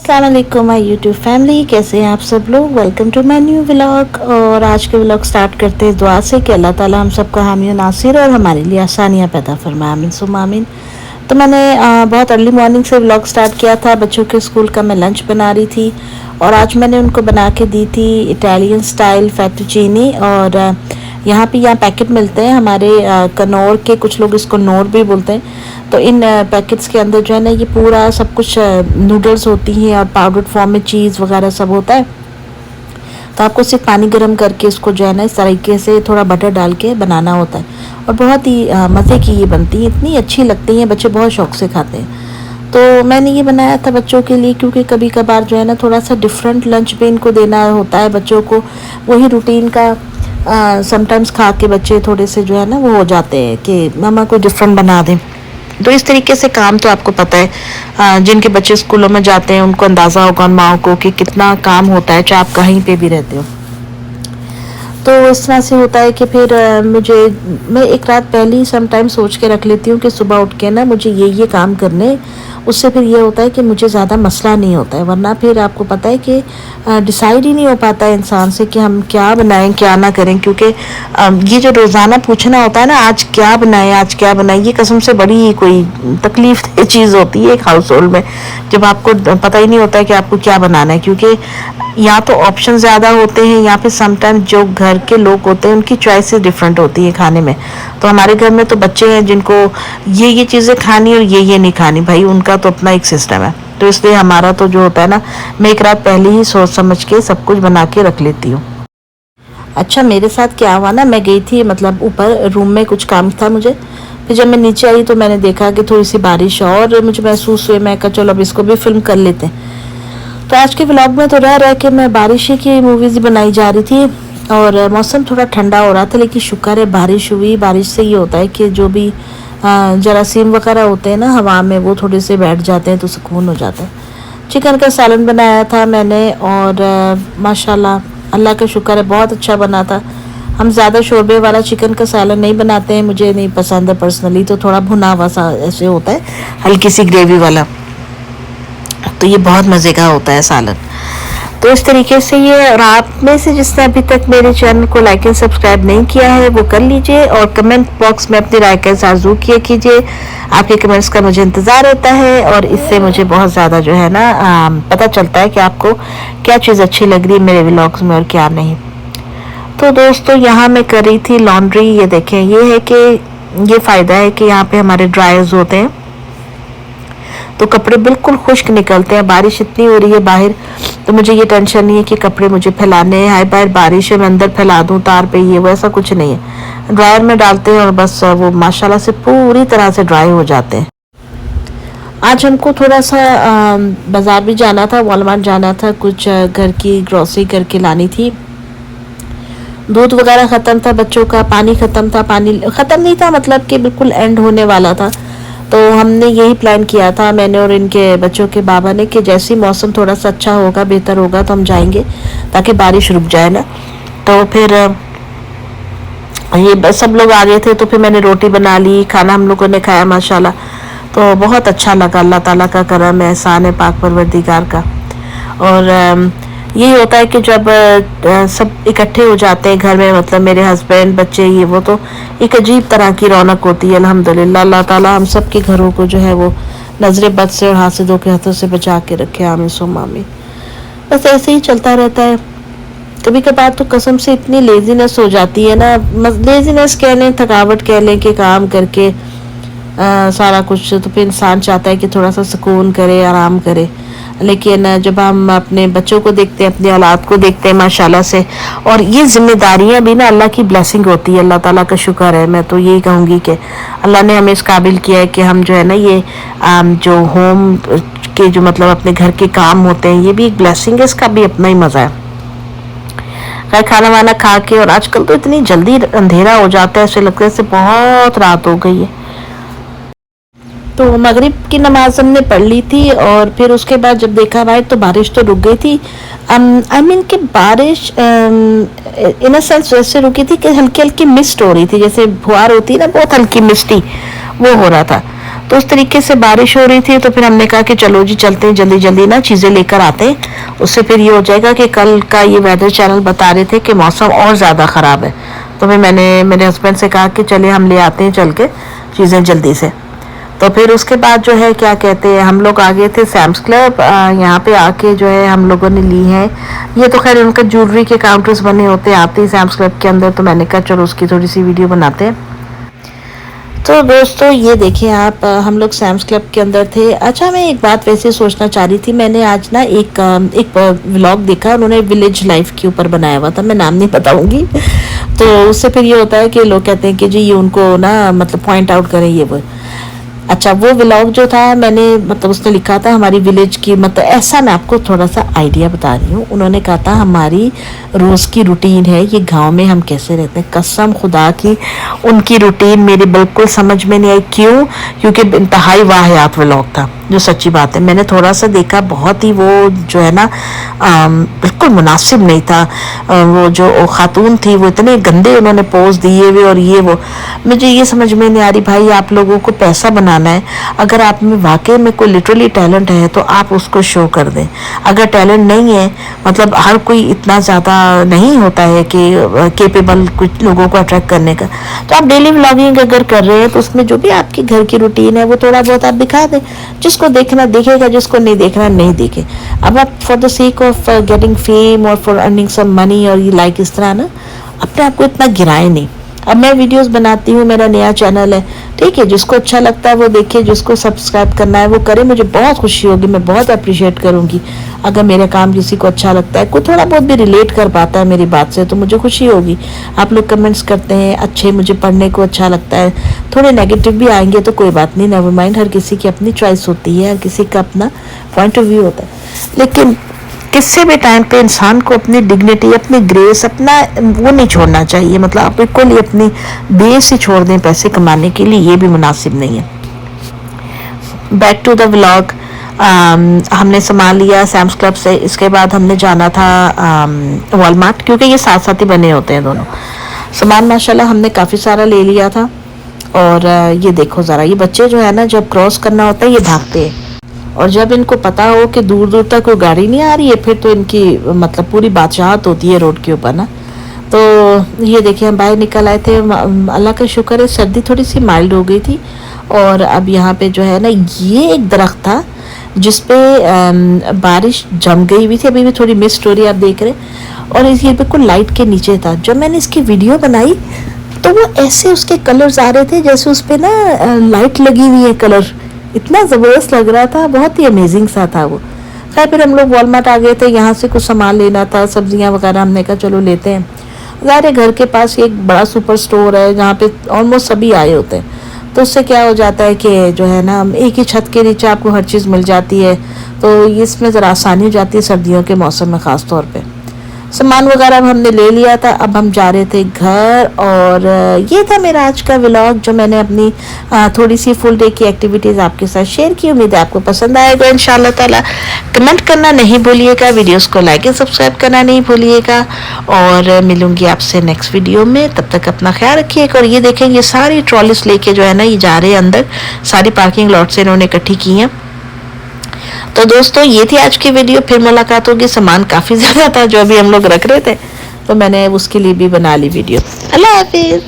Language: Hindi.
अस्सलाम वालेकुम माय यूट्यूब फैमिली, कैसे हैं आप सब लोग। Welcome to my new vlog. और आज के व्लॉग स्टार्ट करते हैं दुआ से कि अल्लाह ताला हम सबका हामी नासिर और हमारे लिए आसानियाँ पैदा फरमाए, आमीन सुम्मा आमीन। तो मैंने बहुत अर्ली मॉर्निंग से व्लॉग स्टार्ट किया था। बच्चों के स्कूल का मैं लंच बना रही थी और आज मैंने उनको बना के दी थी इटालियन स्टाइल फेटुचीनी। और यहाँ पैकेट मिलते हैं हमारे कनौर के, कुछ लोग इसको नोर भी बोलते हैं। तो इन पैकेट्स के अंदर जो है ना ये पूरा सब कुछ नूडल्स होती हैं और पाउडर्ड फॉर्म में चीज़ वगैरह सब होता है। तो आपको सिर्फ पानी गर्म करके इसको जो है ना इस तरीके से थोड़ा बटर डाल के बनाना होता है और बहुत ही मज़े की ये बनती है, इतनी अच्छी लगती हैं, बच्चे बहुत शौक़ से खाते हैं। तो मैंने ये बनाया था बच्चों के लिए, क्योंकि कभी कभार जो है ना थोड़ा सा डिफरेंट लंच भी इनको देना होता है बच्चों को। वही रूटीन का समटाइम्स खा के बच्चे थोड़े से जो है ना वो हो जाते हैं कि मम्मा को डिफरेंट बना दें। तो इस तरीके से काम तो आपको पता है, जिनके बच्चे स्कूलों में जाते हैं उनको अंदाज़ा होगा उन माओ को कि कितना काम होता है, चाहे आप कहीं पे भी रहते हो। तो इस तरह से होता है कि फिर मैं एक रात पहले ही समटाइम सोच के रख लेती हूँ कि सुबह उठ के ना मुझे ये काम करने। उससे फिर ये होता है कि मुझे ज़्यादा मसला नहीं होता है, वरना फिर आपको पता है कि डिसाइड ही नहीं हो पाता है इंसान से कि हम क्या बनाएं क्या ना करें। क्योंकि ये जो रोज़ाना पूछना होता है ना आज क्या बनाएं आज क्या बनाएं, ये कसम से बड़ी कोई तकलीफ चीज़ होती है एक हाउस होल्ड में, जब आपको पता ही नहीं होता है कि आपको क्या बनाना है। क्योंकि या तो ऑप्शन ज़्यादा होते हैं या फिर समटाइम जो घर के लोग होते हैं उनकी चॉइसेस डिफरेंट होती है खाने में। तो हमारे घर में तो बच्चे हैं जिनको ये चीज़ें खानी और ये नहीं खानी, भाई उनका तो अपना एक सिस्टम है। तो इसलिए हमारा तो जो होता है ना, मैं एक रात पहले ही सोच समझ के सब कुछ बना के रख लेती हूँ। अच्छा, मेरे साथ क्या हुआ ना, मैं गई थी मतलब ऊपर रूम में कुछ काम था मुझे। फिर जब मैं नीचे आई तो मैंने देखा कि थोड़ी सी बारिश और मुझे महसूस हुई, मैं कहा चलो अब इसको भी फिल्म कर लेते हैं। तो आज के व्लॉग में तो रह के मैं बारिश की मूवीज़ बनाई जा रही थी और मौसम थोड़ा ठंडा हो रहा था, लेकिन शुक्र है बारिश हुई। बारिश से ये होता है कि जो भी जरासीम वगैरह होते हैं ना हवा में वो थोड़े से बैठ जाते हैं तो सुकून हो जाता है। चिकन का सालन बनाया था मैंने और माशाल्लाह अल्लाह का शुक्र है बहुत अच्छा बना था। हम ज़्यादा शोरबे वाला चिकन का सालन नहीं बनाते हैं, मुझे नहीं पसंद है पर्सनली, तो थोड़ा भुना हुआ सा ऐसे होता है, हल्की सी ग्रेवी वाला, तो ये बहुत मज़े का होता है सालन। तो इस तरीके से ये, और आप में से जिसने अभी तक मेरे चैनल को लाइक एंड सब्सक्राइब नहीं किया है वो कर लीजिए और कमेंट बॉक्स में अपनी राय का इज़हार ज़रूर किया कीजिए। आपके कमेंट्स का मुझे इंतज़ार रहता है और इससे मुझे बहुत ज़्यादा जो है ना पता चलता है कि आपको क्या चीज़ अच्छी लग रही है मेरे व्लॉग्स में और क्या नहीं। तो दोस्तों यहाँ मैं कर रही थी लॉन्ड्री। ये देखें, ये है कि ये फ़ायदा है कि यहाँ पे हमारे ड्रायर्स होते हैं तो कपड़े बिल्कुल खुश्क निकलते हैं। बारिश इतनी हो रही है बाहर तो मुझे ये टेंशन नहीं है कि कपड़े मुझे फैलाने हैं, हाय बाहर बारिश है मैं अंदर फैला दूँ तार पे, ये वैसा कुछ नहीं है। ड्रायर में डालते हैं और बस वो माशाल्लाह से पूरी तरह से ड्राई हो जाते हैं। आज हमको थोड़ा सा बाज़ार भी जाना था, वॉलमार्ट जाना था, कुछ घर की ग्रॉसरी करके लानी थी। दूध वगैरह ख़त्म था बच्चों का, पानी ख़त्म था, पानी ख़त्म नहीं था मतलब कि बिल्कुल एंड होने वाला था। तो हमने यही प्लान किया था मैंने और इनके बच्चों के बाबा ने कि जैसे ही मौसम थोड़ा सा अच्छा होगा बेहतर होगा तो हम जाएंगे ताकि बारिश रुक जाए ना। तो फिर ये सब लोग आ गए थे तो फिर मैंने रोटी बना ली, खाना हम लोगों ने खाया माशाल्लाह। तो बहुत अच्छा लगा, अल्लाह ताला का करम है, एहसान है पाक परवरदिगार का। और यही होता है कि जब सब इकट्ठे हो जाते हैं घर में, मतलब मेरे हस्बैंड बच्चे ये वो, तो एक अजीब तरह की रौनक होती है। अल्हम्दुलिल्लाह अल्लाह ताला हम सब के घरों को जो है वो नजर बद से और हासिदों के हाथों से बचा के रखे, आमीन सुम्मा आमीन। बस ऐसे ही चलता रहता है। कभी कभार तो कसम से इतनी लेजीनेस हो जाती है ना, लेजीनेस कह लें, थकावट कह लें कि काम करके सारा कुछ, तो फिर इंसान चाहता है कि थोड़ा सा सुकून करे, आराम करे। लेकिन जब हम अपने बच्चों को देखते हैं, अपनी औलाद को देखते हैं माशाल्लाह से, और ये जिम्मेदारियां भी ना अल्लाह की ब्लेसिंग होती है, अल्लाह ताला का शुक्र है। मैं तो यही कहूँगी कि अल्लाह ने हमें इस काबिल किया है कि हम जो है ना ये जो होम के जो मतलब अपने घर के काम होते हैं ये भी एक ब्लेसिंग है, इसका भी अपना ही मज़ा है। खैर खाना वाना खा के, और आजकल तो इतनी जल्दी अंधेरा हो जाता है, ऐसे लगता है जैसे बहुत रात हो गई है। तो मगरिब की नमाज हमने पढ़ ली थी और फिर उसके बाद जब देखा भाई तो बारिश तो रुक गई थी। आई मीन कि बारिश इन अ सेंस वैसे रुकी थी कि हल्की हल्की मिस्ट हो रही थी, जैसे फुहार होती है ना, बहुत हल्की मिस्टी वो हो रहा था। तो उस तरीके से बारिश हो रही थी, तो फिर हमने कहा कि चलो जी चलते हैं, जल्दी जल्दी ना चीज़ें लेकर आते हैं, उससे फिर ये हो जाएगा कि कल का ये वेदर चैनल बता रहे थे कि मौसम और ज़्यादा ख़राब है। तो फिर मैंने मेरे हस्बैंड से कहा कि चलिए हम ले आते हैं चल के चीज़ें जल्दी से। तो फिर उसके बाद जो है क्या कहते हैं, हम लोग आ गए थे सैम्स क्लब। यहाँ पे आके जो है हम लोगों ने ली है, ये तो खैर उनका ज्वेलरी के काउंटर्स बने होते आते हैं सैम्स क्लब के अंदर, तो मैंने कहा चलो उसकी थोड़ी सी वीडियो बनाते हैं। तो दोस्तों ये देखिए आप, हम लोग सैम्स क्लब के अंदर थे। अच्छा, मैं एक बात वैसे सोचना चाह रही थी, मैंने आज ना एक व्लॉग देखा, उन्होंने विलेज लाइफ के ऊपर बनाया हुआ था, मैं नाम नहीं बताऊंगी। तो उससे फिर ये होता है कि लोग कहते हैं कि जी ये उनको ना मतलब पॉइंट आउट करें ये वो। अच्छा, वो व्लॉग जो था मैंने मतलब उसने लिखा था हमारी विलेज की, मतलब ऐसा मैं आपको थोड़ा सा आइडिया बता रही हूँ। उन्होंने कहा था हमारी रोज़ की रूटीन है ये, गांव में हम कैसे रहते हैं। कसम खुदा की उनकी रूटीन मेरी बिल्कुल समझ में नहीं आई। क्यों? क्योंकि इंतहाई वाहियात व्लॉग था, जो सच्ची बात है। मैंने थोड़ा सा देखा, बहुत ही वो जो है ना बिल्कुल मुनासिब नहीं था। वो जो खातून थी वो इतने गंदे उन्होंने पोज दिए हुए और ये वो, मुझे ये समझ में नहीं आ रही भाई, आप लोगों को पैसा बनाना है, अगर आप में वाकई में कोई लिटरली टैलेंट है तो आप उसको शो कर दें। अगर टैलेंट नहीं है, मतलब हर कोई इतना ज़्यादा नहीं होता है कि केपेबल कुछ लोगों को अट्रैक्ट करने का, तो आप डेली व्लॉगिंग अगर कर रहे हैं तो उसमें जो भी आपकी घर की रूटीन है वो थोड़ा बहुत आप दिखा दें। जिसको देखना देखेगा, जिसको नहीं देखना नहीं देखे। अब आप for the sake of getting fame और फॉर अर्निंग सम मनी और ये लाइक इस तरह ना अपने आप को इतना गिराए नहीं। अब मैं वीडियोस बनाती हूँ, मेरा नया चैनल है, ठीक है, जिसको अच्छा लगता है वो देखे, जिसको सब्सक्राइब करना है वो करे, मुझे बहुत खुशी होगी, मैं बहुत अप्रिशिएट करूँगी अगर मेरा काम किसी को अच्छा लगता है, कोई थोड़ा बहुत भी रिलेट कर पाता है मेरी बात से तो मुझे खुशी होगी। आप लोग कमेंट्स करते हैं अच्छे, मुझे पढ़ने को अच्छा लगता है, थोड़े नेगेटिव भी आएंगे तो कोई बात नहीं, नेवर माइंड, हर किसी की अपनी चॉइस होती है, हर किसी का अपना पॉइंट ऑफ व्यू होता है। लेकिन किसी भी टाइम पे इंसान को अपनी डिग्निटी, अपनी ग्रेस, अपना वो नहीं छोड़ना चाहिए। मतलब आप बिल्कुल ही अपनी बेस ही छोड़ दें पैसे कमाने के लिए, ये भी मुनासिब नहीं है। बैक टू द व्लॉग, हमने सामान लिया सैम्स क्लब से, इसके बाद हमने जाना था वॉलमार्ट, क्योंकि ये साथ साथ ही बने होते हैं दोनों। सामान माशाल्लाह हमने काफ़ी सारा ले लिया था। और ये देखो ज़रा, ये बच्चे जो है ना, जब क्रॉस करना होता है ये भागते हैं, और जब इनको पता हो कि दूर दूर तक कोई गाड़ी नहीं आ रही है, फिर तो इनकी मतलब पूरी बादशाहत होती है रोड के ऊपर ना। तो ये देखिए हम बाहर निकल आए थे, अल्लाह का शुक्र है सर्दी थोड़ी सी माइल्ड हो गई थी। और अब यहाँ पे जो है ना, ये एक दरख्त था जिस पे बारिश जम गई हुई थी, अभी भी थोड़ी मिस्ट हो रही है आप देख रहे हैं, और ये बिल्कुल लाइट के नीचे था। जब मैंने इसकी वीडियो बनाई तो वो ऐसे उसके कलर्स आ रहे थे जैसे उस पर ना लाइट लगी हुई है, कलर इतना ज़बरदस्त लग रहा था, बहुत ही अमेजिंग सा था वो। खैर फिर हम लोग वॉलमार्ट आ गए थे, यहाँ से कुछ सामान लेना था, सब्जियाँ वगैरह, हमने कहा चलो लेते हैं। ज़ाहिर घर के पास एक बड़ा सुपर स्टोर है जहाँ पे ऑलमोस्ट सभी आए होते हैं, तो उससे क्या हो जाता है कि जो है ना एक ही छत के नीचे आपको हर चीज़ मिल जाती है, तो इसमें ज़रा आसानी हो जाती है सर्दियों के मौसम में ख़ास तौर पे। सामान वगैरह हमने ले लिया था, अब हम जा रहे थे घर। और ये था मेरा आज का व्लॉग, जो मैंने अपनी थोड़ी सी फुल डे की एक्टिविटीज़ आपके साथ शेयर की। उम्मीद है आपको पसंद आएगा इंशाल्लाह ताला। कमेंट करना नहीं भूलिएगा, वीडियोस को लाइक एंड सब्सक्राइब करना नहीं भूलिएगा, और मिलूंगी आपसे नेक्स्ट वीडियो में। तब तक अपना ख्याल रखिएगा। और ये देखें, ये सारी ट्रॉलीज लेके जो है ना ये जा रहे हैं अंदर, सारी पार्किंग लॉट से इन्होंने इकट्ठी की हैं। तो दोस्तों ये थी आज की वीडियो, फिर मुलाकात होगी। सामान काफ़ी ज़्यादा था जो अभी हम लोग रख रहे थे, तो मैंने उसके लिए भी बना ली वीडियो। अल्लाह हाफिज़।